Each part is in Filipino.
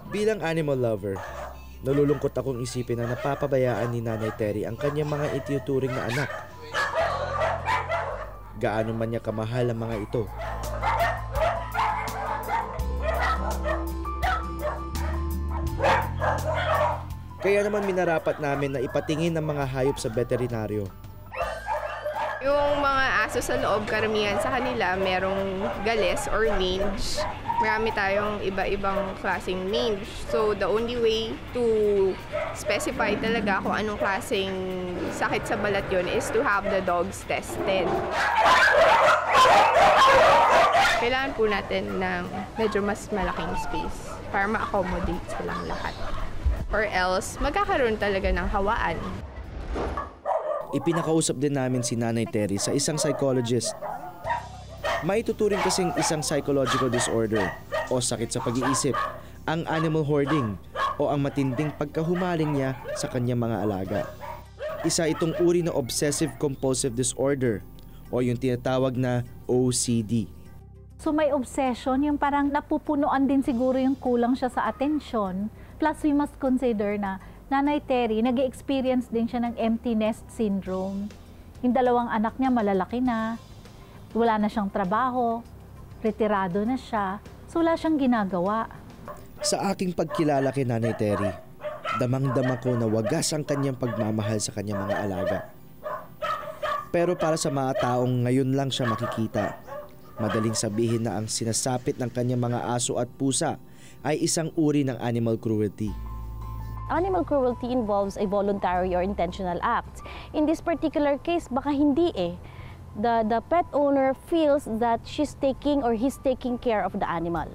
Bilang animal lover, nalulungkot akong isipin na napapabayaan ni Nanay Terry ang kanyang mga itinuturing na anak. Gaano man niya kamahal ang mga ito. Kaya naman minarapat namin na ipatingin ang mga hayop sa veterinaryo. Yung mga aso sa loob, karamihan sa kanila, merong galis or mange. Marami tayong iba-ibang klaseng mange. So, the only way to specify talaga kung anong klaseng sakit sa balat yun is to have the dogs tested. Kailangan po natin ng medyo mas malaking space para ma-accommodate silang lahat. Or else, magkakaroon talaga ng hawaan. Ipinakausap din namin si Nanay Terry sa isang psychologist. Maituturing kasing isang psychological disorder o sakit sa pag-iisip ang animal hoarding o ang matinding pagkahumaling niya sa kanyang mga alaga. Isa itong uri ng obsessive-compulsive disorder o yung tinatawag na OCD. So may obsession, yung parang napupunuan din siguro yung kulang siya sa atensyon. Plus we must consider na Nanay Terry, nag-experience din siya ng empty nest syndrome. Yung dalawang anak niya malalaki na, wala na siyang trabaho, retirado na siya, so wala siyang ginagawa. Sa aking pagkilala kay Nanay Terry, damang-dama ko na wagas ang kanyang pagmamahal sa kanyang mga alaga. Pero para sa mga taong ngayon lang siya makikita, madaling sabihin na ang sinasapit ng kanyang mga aso at pusa ay isang uri ng animal cruelty. Animal cruelty involves a voluntary or intentional act. In this particular case, baka hindi eh. The pet owner feels that she's taking or he's taking care of the animal.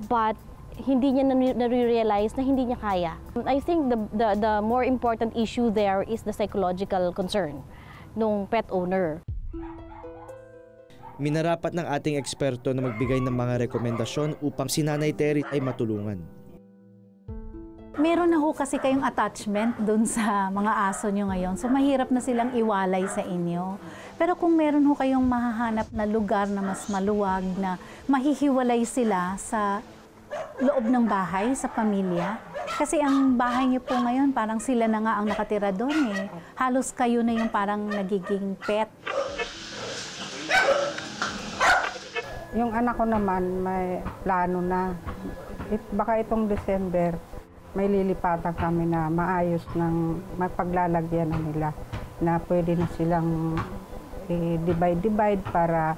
But hindi niya nare-realize na hindi niya kaya. I think the more important issue there is the psychological concern ng pet owner. Minarapat ng ating eksperto na magbigay ng mga rekomendasyon upang si Nanay Terry ay matulungan. Meron na ho kasi kayong attachment dun sa mga aso nyo ngayon. So mahirap na silang iwalay sa inyo. Pero kung meron ho kayong mahahanap na lugar na mas maluwag, na mahihiwalay sila sa loob ng bahay, sa pamilya. Kasi ang bahay nyo po ngayon, parang sila na nga ang nakatira doon eh. Halos kayo na yung parang nagiging pet. Yung anak ko naman may plano na. Baka itong December, may lilipatan kami na maayos ng mapaglalagyan na nila na pwede na silang divide para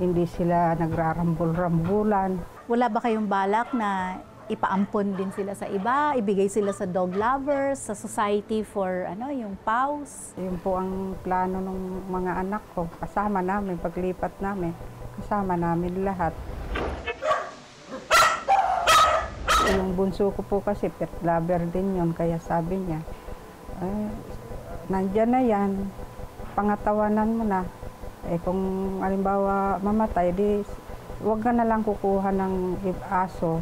hindi sila nagrarambol-rambulan. Wala ba kayong balak na ipaampon din sila sa iba, ibigay sila sa dog lovers, sa society for yung paws? Yun po ang plano ng mga anak ko. Kasama namin, paglipat namin, kasama namin lahat. Yung bunso ko po kasi pet lover din yun, kaya sabi niya, nandyan na yan, pangatawanan mo na. Kung halimbawa mamatay, di huwag ka na lang kukuha ng aso.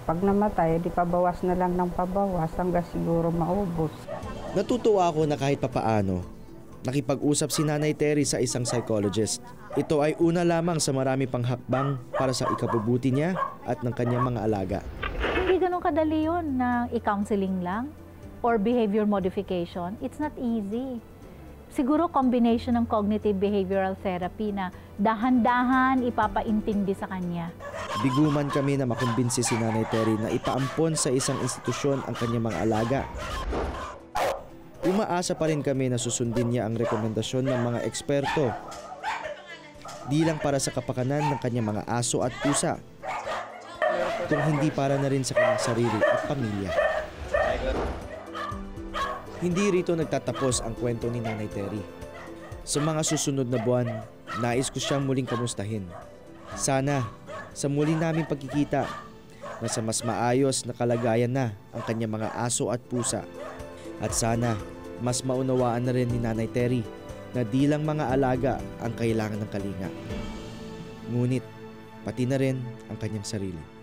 Pag namatay, di pabawas na lang ng pabawas hanggang siguro maubos. Natutuwa ako na kahit papaano, nakipag-usap si Nanay Terry sa isang psychologist. Ito ay una lamang sa marami pang hakbang para sa ikabubuti niya at ng kanyang mga alaga. Hindi ganun kadali yun na i-counseling lang or behavior modification. It's not easy. Siguro combination ng cognitive behavioral therapy na dahan-dahan ipapaintindi sa kanya. Biguman kami na makumbinsi si Nanay Terry na ipaampon sa isang institusyon ang kanyang mga alaga. Umaasa pa rin kami na susundin niya ang rekomendasyon ng mga eksperto. Di lang para sa kapakanan ng kanyang mga aso at pusa, kung hindi para na rin sa kanyang sarili at pamilya. Hindi rito nagtatapos ang kwento ni Nanay Terry. Sa mga susunod na buwan, nais ko siyang muling kamustahin. Sana, sa muli naming pagkikita, nasa mas maayos na kalagayan na ang kanyang mga aso at pusa. At sana, mas maunawaan na rin ni Nanay Terry na di lang mga alaga ang kailangan ng kalinga. Ngunit, pati na rin ang kanyang sarili.